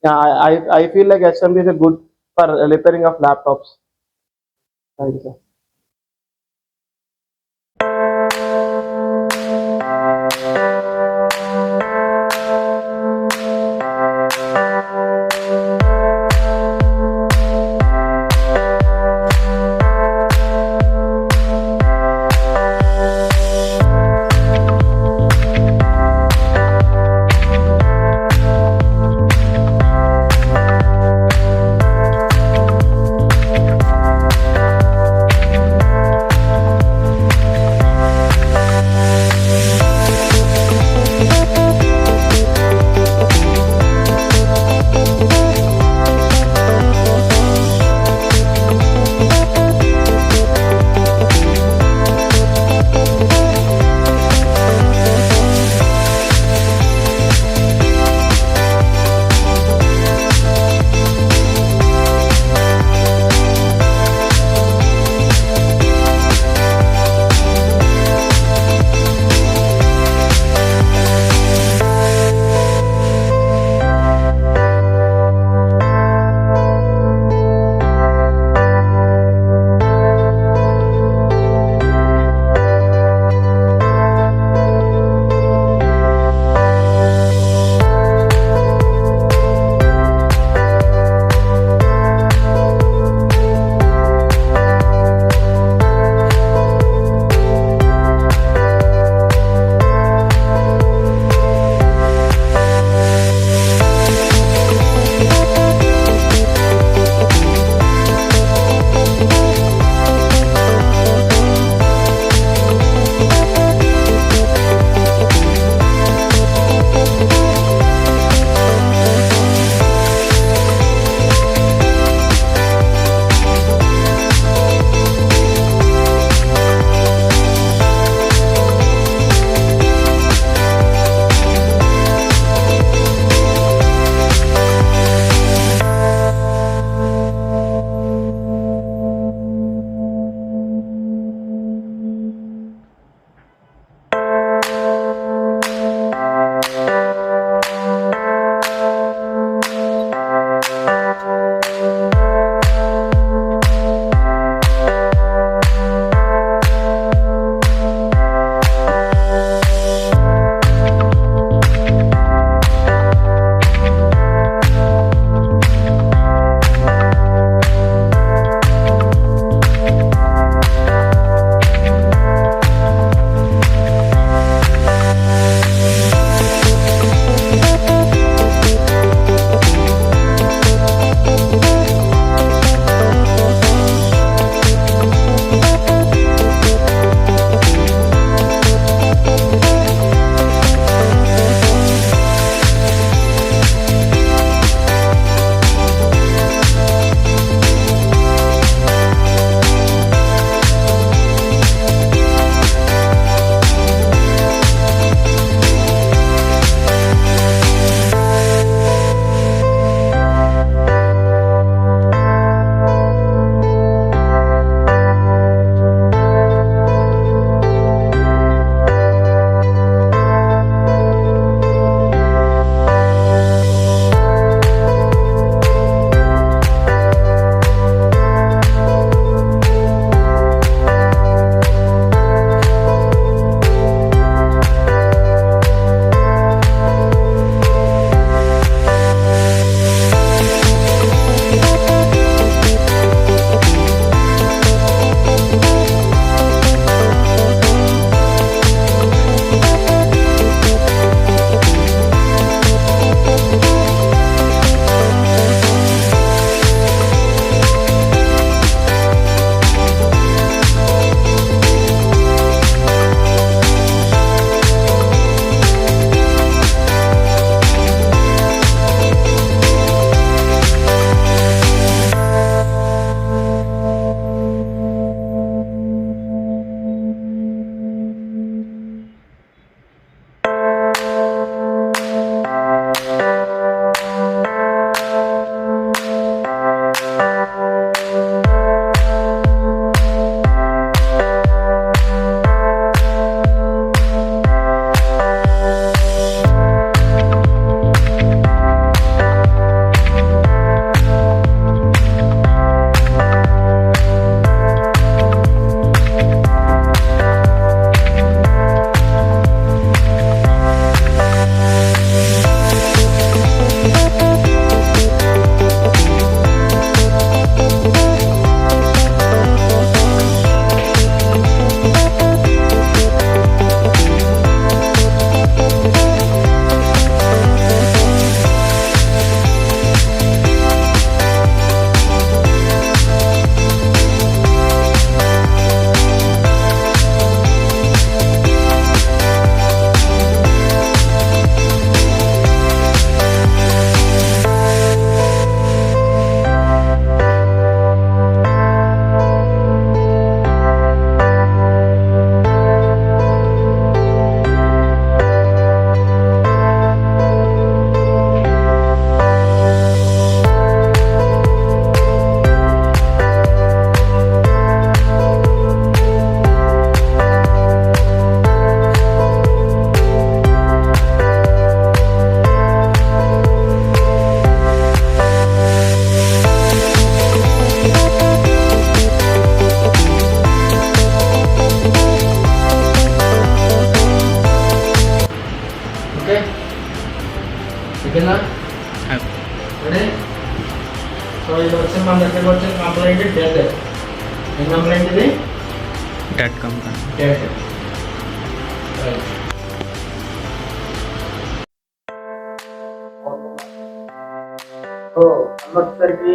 Yeah, I feel like SMB is a good for repairing of laptops. Thank you, sir. Okay. So ఇది వచ్చి మన దగ్గరకు వచ్చిన complaint dead. ఏం complaint ఇది? Dead complaint. Dead. Right. So అన్న వచ్చేసరికి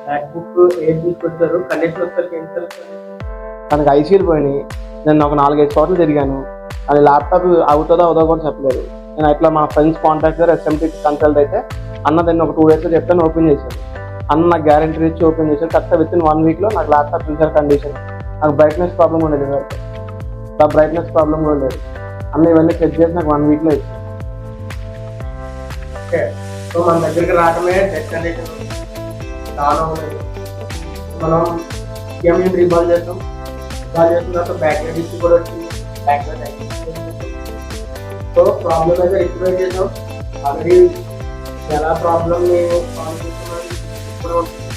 మ్యాక్బుక్ 8 తీసుకొచ్చారు. కండిషన్ వచ్చేసరికి ఏం తెలుస్తుంది? తనకి ఐసీలు పోయినాయి. నేను ఒక 4-5 చోట్ల తిరిగాను. అది ల్యాప్టాప్ అవుతుందో అవుదో కూడా చెప్పలేదు. నేను ఇట్లా మా ఫ్రెండ్స్ కాంటాక్ట్ గారు ఎస్ఎంటీ కన్సల్ట్ అయితే అన్న దాన్ని ఒక 2 డేస్లో చెప్తాను ఓపెన్ చేశాను. అన్న నాకు గ్యారంటీ ఇచ్చి ఓపెన్ చేశాను. కరెక్ట్గా విత్ ఇన్ 1 వీక్లో నాకు ల్యాప్టాప్ ఇన్సర్ కండిషన్. నాకు బ్రైట్నెస్ ప్రాబ్లమ్ ఉండేది వరకు. ఆ బ్రైట్నెస్ ప్రాబ్లమ్ కూడా ఉండేది. అన్న ఇవన్నీ చెక్ చేసి నాకు 1 వీక్లో ఇచ్చాను. ఓకే. సో మన దగ్గరికి రావడమే డెడ్ కండిషన్ చాలా ఉండదు. మనం గేమ్ని రీబాల్ చేస్తాం. రీబాల్ చేసిన తర్వాత బ్యాక్ ఇష్యూ కూడా వచ్చింది. బ్యాక్ సో ప్రాబ్లమ్ అయితే రెక్టిఫై చేసాం. ఆల్రెడీ ఎలా ప్రాబ్లమ్ని సాల్వ్ చేస్తున్నాం కూడా ఉంటుంది.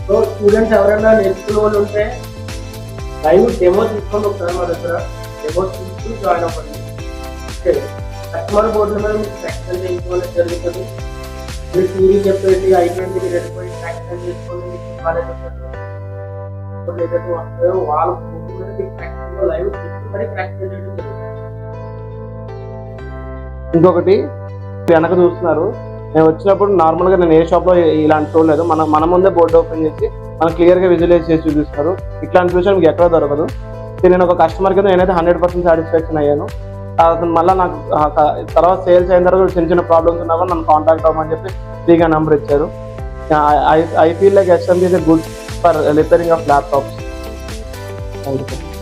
సో స్టూడెంట్స్ ఎవరైనా నేర్చుకునే వాళ్ళు ఉంటే లైవ్ డెమో తీసుకొని ఒకసారి మా దగ్గర డెమో తీసుకుని జాయిన్ అవ్వండి. ఓకే. కస్టమర్ బోర్డుల మీద మీకు ప్రాక్టికల్ చేయించుకోవడం జరుగుతుంది. మీరు థియరీ చెప్పేసి అయిపోయింది మీరు వెళ్ళిపోయి ప్రాక్టికల్ చేసుకొని మీకు కాలేజ్ ఏదైతే వస్తాయో వాళ్ళ బోర్డు మీద మీకు ప్రాక్టికల్ లైవ్ మరి ప్రాక్టికల్ చేయడం జరుగుతుంది. ఇంకొకటి వెనక చూస్తున్నారు. నేను వచ్చినప్పుడు నార్మల్గా నేను ఏ షాప్లో ఇలాంటి చూడలేదు. మన ముందే బోర్డు ఓపెన్ చేసి మనం క్లియర్గా విజువలైజ్ చేసి చూపిస్తున్నారు. ఇట్లాంటి ఫ్యూచర్ మీకు ఎక్కడ దొరకదు. నేను ఒక కస్టమర్ కింద నేనైతే 100% సాటిస్ఫాక్షన్ అయ్యాను. అతను మళ్ళీ నాకు తర్వాత సేల్స్ అయిన తర్వాత చిన్న చిన్న ప్రాబ్లమ్స్ ఉన్నా కూడా నన్ను కాంటాక్ట్ అవ్వమని చెప్పి ఫ్రీగా నెంబర్ ఇచ్చారు. I feel like SMB is a good for repairing of laptops. Thank you.